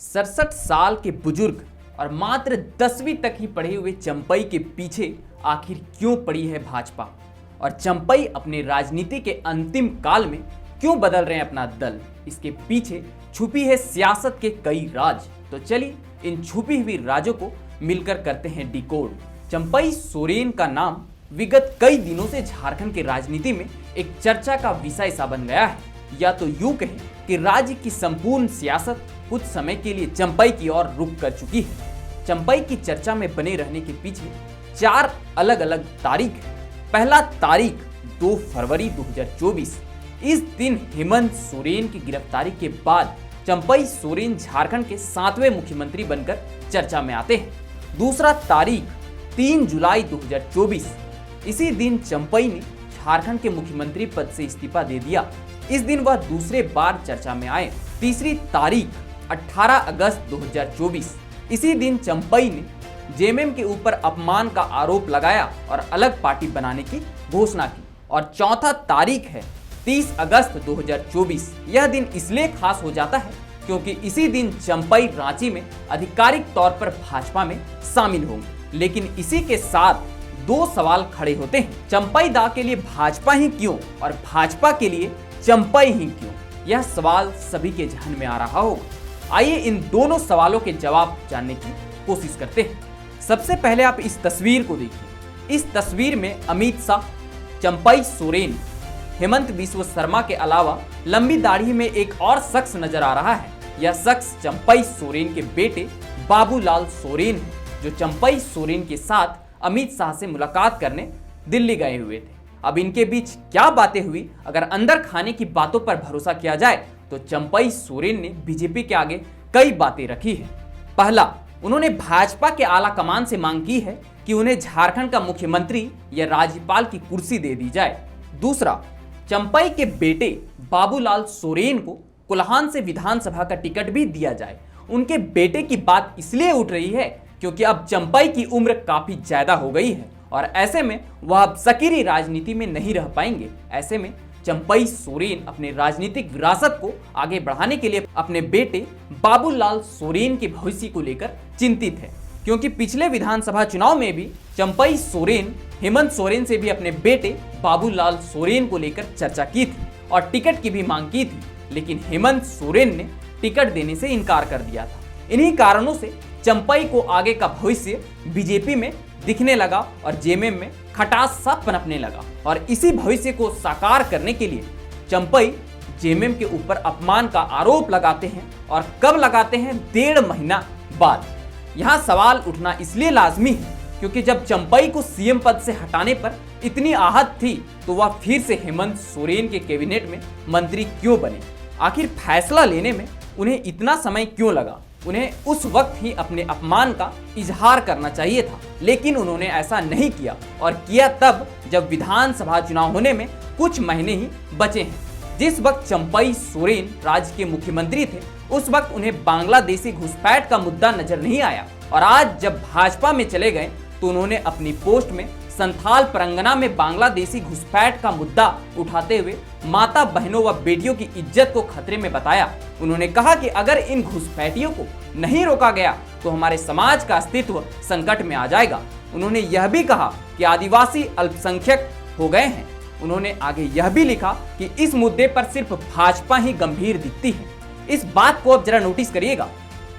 67 साल के बुजुर्ग और मात्र 10वीं तक ही पढ़े हुए चंपई के पीछे आखिर क्यों पड़ी है भाजपा, और चंपई अपने राजनीति के अंतिम काल में क्यों बदल रहे हैं अपना दल। इसके पीछे छुपी है सियासत के कई राज। तो चलिए इन छुपी हुई राजों को मिलकर करते हैं डिकोड। चंपई सोरेन का नाम विगत कई दिनों से झारखंड की राजनीति में एक चर्चा का विषय सा बन गया है, या तो यूं कहें कि राज्य की संपूर्ण सियासत कुछ समय के लिए चंपई की ओर रुख कर चुकी है। चंपई की चर्चा में बने रहने के पीछे 4 अलग अलग तारीख है। पहला तारीख 2 फरवरी 2024। इस दिन हेमंत सोरेन की गिरफ्तारी के बाद चंपई सोरेन झारखंड के 7वें मुख्यमंत्री बनकर चर्चा में आते हैं। दूसरा तारीख 3 जुलाई 2024। इसी दिन चंपई ने झारखंड के मुख्यमंत्री पद से इस्तीफा दे दिया। इस दिन वह दूसरे बार चर्चा में आए। तीसरी तारीख 18 अगस्त 2024। इसी दिन चंपई ने जेएमएम के ऊपर अपमान का आरोप लगाया और अलग पार्टी बनाने की घोषणा की। और चौथा तारीख है 30 अगस्त 2024। यह दिन इसलिए खास हो जाता है क्योंकि इसी दिन चंपई रांची में आधिकारिक तौर पर भाजपा में शामिल होंगे। लेकिन इसी के साथ 2 सवाल खड़े होते हैं। चंपई दा के लिए भाजपा ही क्यों और भाजपा के लिए चंपई ही क्यों? यह सवाल सभी के जहन में आ रहा होगा। आइए इन दोनों सवालों के जवाब जानने की कोशिश करते हैं। सबसे पहले आप इस तस्वीर को देखिए। इस तस्वीर में अमित शाह, चंपई सोरेन, हेमंत बिस्व शर्मा के अलावा लंबी दाढ़ी में एक और शख्स नजर आ रहा है। यह शख्स चंपई सोरेन के बेटे बाबूलाल सोरेन है, जो चंपई सोरेन के साथ अमित शाह से मुलाकात करने दिल्ली गए हुए थे। अब इनके बीच क्या बातें हुई, अगर अंदर खाने की बातों पर भरोसा किया जाए तो चंपई सोरेन ने बीजेपी के आगे कई बातें रखी है। पहला, उन्होंने भाजपा के आला कमान से मांग की है कि उन्हें झारखंड का मुख्यमंत्री या राज्यपाल की कुर्सी दे दी जाए। दूसरा, चंपई के बेटे बाबूलाल सोरेन को कोल्हान से विधानसभा का टिकट भी दिया जाए। उनके बेटे की बात इसलिए उठ रही है क्योंकि अब चंपई की उम्र काफी ज्यादा हो गई है और ऐसे में वह अब सकरी राजनीति में नहीं रह पाएंगे। ऐसे में चंपई सोरेन अपने राजनीतिक विरासत को आगे बढ़ाने के लिए अपने बेटे बाबूलाल सोरेन के भविष्य को लेकर चिंतित है, क्योंकि पिछले विधानसभा चुनाव में भी चंपई सोरेन हेमंत सोरेन से भी अपने बेटे बाबूलाल सोरेन को लेकर चर्चा की थी और टिकट की भी मांग की थी, लेकिन हेमंत सोरेन ने टिकट देने से इनकार कर दिया था। इन्हीं कारणों से चंपई को आगे का भविष्य बीजेपी में दिखने लगा और जेएमएम में खटास सा पनपने लगा। और इसी भविष्य को साकार करने के लिए चंपई जेएमएम के ऊपर अपमान का आरोप लगाते हैं। और कब लगाते हैं? 1.5 महीना बाद। यहाँ सवाल उठना इसलिए लाजमी है क्योंकि जब चंपई को सीएम पद से हटाने पर इतनी आहत थी तो वह फिर से हेमंत सोरेन के कैबिनेट में मंत्री क्यों बने? आखिर फैसला लेने में उन्हें इतना समय क्यों लगा? उन्हें उस वक्त ही अपने अपमान का इजहार करना चाहिए था, लेकिन उन्होंने ऐसा नहीं किया और किया तब जब विधानसभा चुनाव होने में कुछ महीने ही बचे हैं। जिस वक्त चंपई सोरेन राज्य के मुख्यमंत्री थे उस वक्त उन्हें बांग्लादेशी घुसपैठ का मुद्दा नजर नहीं आया, और आज जब भाजपा में चले गए तो उन्होंने अपनी पोस्ट में संथाल परगना में बांग्लादेशी घुसपैठ का मुद्दा उठाते हुए माता बहनों व बेटियों की इज्जत को खतरे में बताया। उन्होंने कहा कि अगर इन घुसपैठियों को नहीं रोका गया तो हमारे समाज का अस्तित्व संकट में आ जाएगा। उन्होंने यह भी कहा कि आदिवासी अल्पसंख्यक हो गए हैं। उन्होंने आगे यह भी लिखा कि इस मुद्दे पर सिर्फ भाजपा ही गंभीर दिखती है। इस बात को अब जरा नोटिस करिएगा।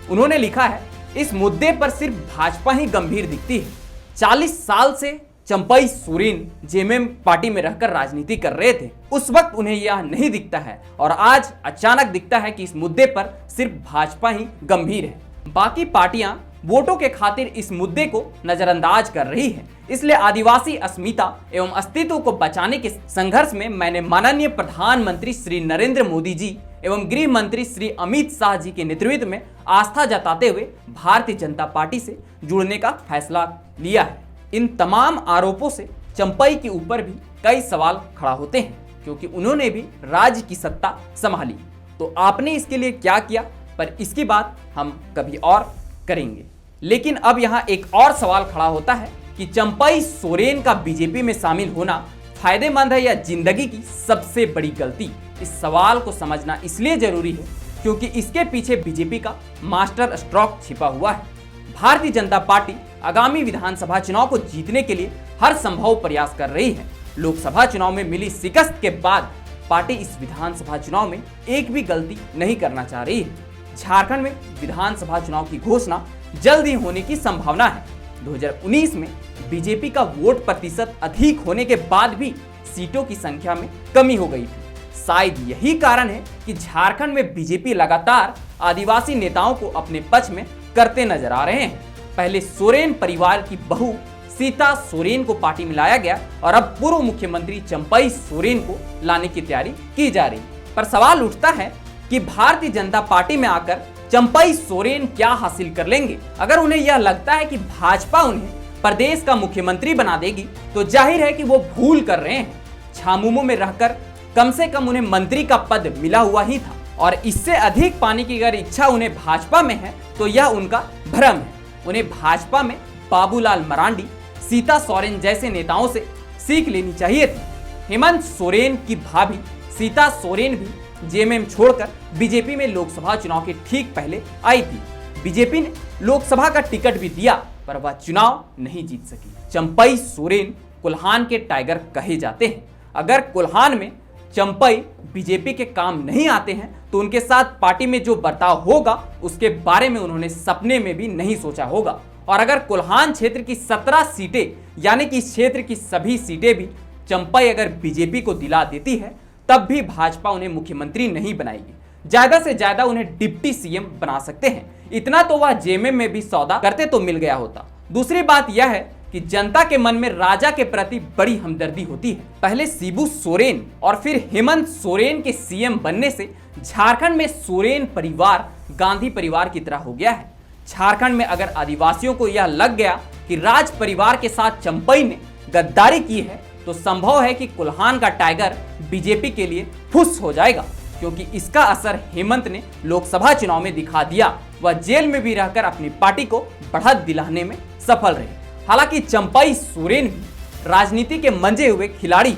उन्होंने लिखा है, इस मुद्दे पर सिर्फ भाजपा ही गंभीर दिखती है। 40 साल से चंपई सोरेन जेएमएम पार्टी में रहकर राजनीति कर रहे थे, उस वक्त उन्हें यह नहीं दिखता है और आज अचानक दिखता है कि इस मुद्दे पर सिर्फ भाजपा ही गंभीर है। बाकी पार्टियां वोटों के खातिर इस मुद्दे को नजरअंदाज कर रही है। इसलिए आदिवासी अस्मिता एवं अस्तित्व को बचाने के संघर्ष में मैंने माननीय प्रधानमंत्री श्री नरेंद्र मोदी जी एवं गृह मंत्री श्री अमित शाह जी के नेतृत्व में आस्था जताते हुए भारतीय जनता पार्टी से जुड़ने का फैसला लिया है। इन तमाम आरोपों से चंपई के ऊपर भी कई सवाल खड़ा होते हैं क्योंकि उन्होंने भी राज्य की सत्ता संभाली। तो आपने इसके लिए क्या किया, पर इसकी बात हम कभी और करेंगे। लेकिन अब यहाँ एक और सवाल खड़ा होता है कि चंपई सोरेन का बीजेपी में शामिल होना फायदेमंद है या जिंदगी की सबसे बड़ी गलती? इस सवाल को समझना इसलिए जरूरी है क्योंकि इसके पीछे बीजेपी का मास्टर स्ट्रोक छिपा हुआ है। भारतीय जनता पार्टी आगामी विधानसभा चुनाव को जीतने के लिए हर संभव प्रयास कर रही है। लोकसभा चुनाव में मिली शिकस्त के बाद पार्टी इस विधानसभा चुनाव में एक भी गलती नहीं करना चाह रही है। झारखंड में विधानसभा चुनाव की घोषणा जल्द ही होने की संभावना है। 2019 में बीजेपी का वोट प्रतिशत अधिक होने के बाद भी सीटों की संख्या में कमी हो गई थी। शायद यही कारण है कि झारखंड में बीजेपी लगातार आदिवासी नेताओं को अपने पक्ष में करते नजर आ रहे हैं। पहले सोरेन परिवार की बहू सीता सोरेन को पार्टी में लाया गया और अब पूर्व मुख्यमंत्री चंपई सोरेन को लाने की तैयारी की जा रही है। पर सवाल उठता है कि भारतीय जनता पार्टी में आकर चंपई सोरेन क्या हासिल कर लेंगे। अगर उन्हें यह लगता है कि भाजपा उन्हें प्रदेश का मुख्यमंत्री बना देगी तो जाहिर है कि वो भूल कर रहे हैं। झामुमो में रहकर कम से कम उन्हें मंत्री का पद मिला हुआ ही था और इससे अधिक पाने की अगर इच्छा उन्हें भाजपा में है तो यह उनका भ्रम है। उन्हें भाजपा में बाबूलाल मरांडी, सीता सोरेन जैसे नेताओं से सीख लेनी चाहिए थी। हेमंत सोरेन की भाभी सीता सोरेन भी जेएमएम छोड़कर बीजेपी में लोकसभा चुनाव के ठीक पहले आई थी। बीजेपी ने लोकसभा का टिकट भी दिया पर वह चुनाव नहीं जीत सकी। चंपई सोरेन कोल्हान के टाइगर कहे जाते हैं। अगर कोल्हान में चंपई बीजेपी के काम नहीं आते हैं तो उनके साथ पार्टी में जो बर्ताव होगा उसके बारे में उन्होंने सपने में भी नहीं सोचा होगा। और अगर कोल्हान क्षेत्र की 17 सीटें यानी कि इस क्षेत्र की सभी सीटें भी चंपई अगर बीजेपी को दिला देती है तब भी भाजपा उन्हें मुख्यमंत्री नहीं बनाएगी। ज्यादा से ज्यादा उन्हें डिप्टी सीएम बना सकते हैं। इतना तो वह जेएमएम में भी सौदा करते तो मिल गया होता। दूसरी बात यह है कि जनता के मन में राजा के प्रति बड़ी हमदर्दी होती है। पहले शिबू सोरेन और फिर हेमंत सोरेन के सीएम बनने से झारखंड में सोरेन परिवार गांधी परिवार की तरह हो गया है। झारखंड में अगर आदिवासियों को यह लग गया कि राज परिवार के साथ चंपई ने गद्दारी की है तो संभव है कि कोल्हान का टाइगर बीजेपी के लिए फुस हो जाएगा, क्योंकि इसका असर हेमंत ने लोकसभा चुनाव में दिखा दिया। वह जेल में भी रहकर अपनी पार्टी को बढ़त दिलाने में सफल रहे। हालांकि चंपई सोरेन भी राजनीति के मंजे हुए खिलाड़ी,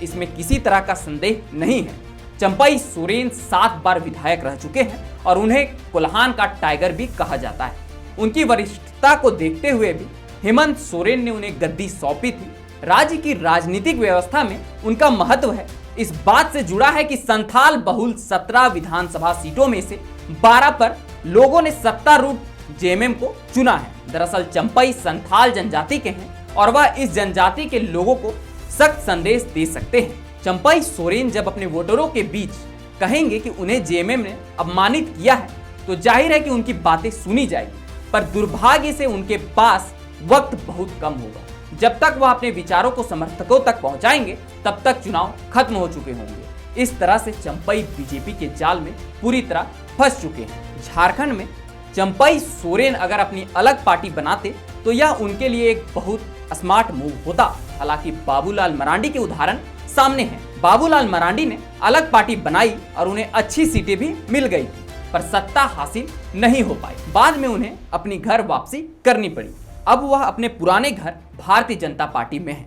इसमें किसी तरह का संदेह नहीं है। चंपई सोरेन 7 बार विधायक रह चुके हैं और उन्हें कोल्हान का टाइगर भी कहा जाता है। उनकी वरिष्ठता को देखते हुए भी हेमंत सोरेन ने उन्हें गद्दी सौंपी थी। राज्य की राजनीतिक व्यवस्था में उनका महत्व है इस बात से जुड़ा है कि संथाल बहुल 17 विधानसभा सीटों में से 12 पर लोगों ने सत्तारूढ़ जेएमएम को चुना है। दरअसल चंपई संथाल जनजाति के हैं और वह इस जनजाति के लोगों को सख्त संदेश दे सकते हैं। चंपई सोरेन जब अपने वोटरों के बीच कहेंगे कि उन्हें जेएमएम ने अपमानित किया है तो जाहिर है कि उनकी बातें सुनी जाएगी, पर दुर्भाग्य से उनके पास वक्त बहुत कम होगा। जब तक वह अपने विचारों को समर्थकों तक पहुंचाएंगे तब तक चुनाव खत्म हो चुके होंगे। इस तरह से चंपई बीजेपी के जाल में पूरी तरह फंस चुके हैं। झारखंड में चंपई सोरेन अगर अपनी अलग पार्टी बनाते तो यह उनके लिए एक बहुत स्मार्ट मूव होता। हालांकि बाबूलाल मरांडी के उदाहरण सामने हैं। बाबूलाल मरांडी ने अलग पार्टी बनाई और उन्हें अच्छी सीटें भी मिल गई थी, पर सत्ता हासिल नहीं हो पाई। बाद में उन्हें अपनी घर वापसी करनी पड़ी। अब वह अपने पुराने घर भारतीय जनता पार्टी में है।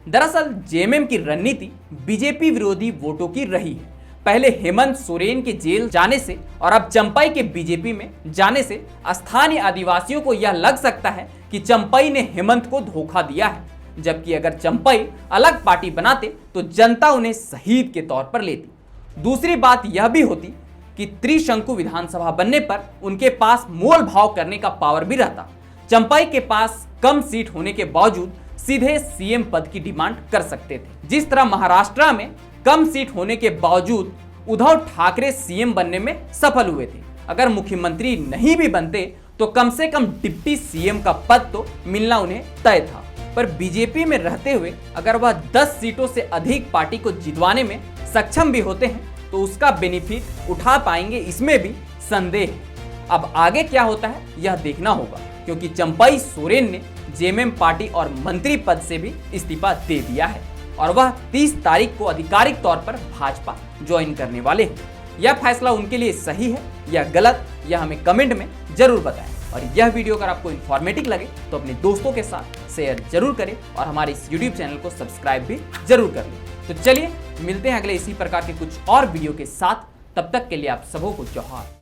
दरअसल जेएमएम की रणनीति बीजेपी विरोधी वोटों की रही है। पहले हेमंत सोरेन के जेल जाने से और अब चंपई के बीजेपी में जाने से स्थानीय आदिवासियों को यह लग सकता है कि चंपई ने हेमंत को धोखा दिया है, जबकि अगर चंपई अलग पार्टी बनाते तो जनता उन्हें शहीद के तौर पर लेती। दूसरी बात यह भी होती कि त्रिशंकु विधानसभा बनने पर उनके पास मोल भाव करने का पावर भी रहता। चंपई के पास कम सीट होने के बावजूद सीधे सीएम पद की डिमांड कर सकते थे। जिस तरह महाराष्ट्र में कम सीट होने के बावजूद उद्धव ठाकरे सीएम बनने में सफल हुए थे। अगर मुख्यमंत्री नहीं भी बनते तो कम से कम डिप्टी सीएम का पद तो मिलना उन्हें तय था। पर बीजेपी में रहते हुए अगर वह 10 सीटों से अधिक पार्टी को जितवाने में सक्षम भी होते हैं तो उसका बेनिफिट उठा पाएंगे, इसमें भी संदेह है। अब आगे क्या होता है यह देखना होगा, क्योंकि चंपई सोरेन ने जेएमएम पार्टी और मंत्री पद से भी इस्तीफा दे दिया है और वह 30 तारीख को आधिकारिक तौर पर भाजपा ज्वाइन करने वाले हैं। यह फैसला उनके लिए सही है या गलत, यह हमें कमेंट में जरूर बताएं। और यह वीडियो अगर आपको इन्फॉर्मेटिव लगे तो अपने दोस्तों के साथ शेयर जरूर करें और हमारे इस यूट्यूब चैनल को सब्सक्राइब भी जरूर कर लें। तो चलिए मिलते हैं अगले इसी प्रकार के कुछ और वीडियो के साथ। तब तक के लिए आप सबों को जोहार।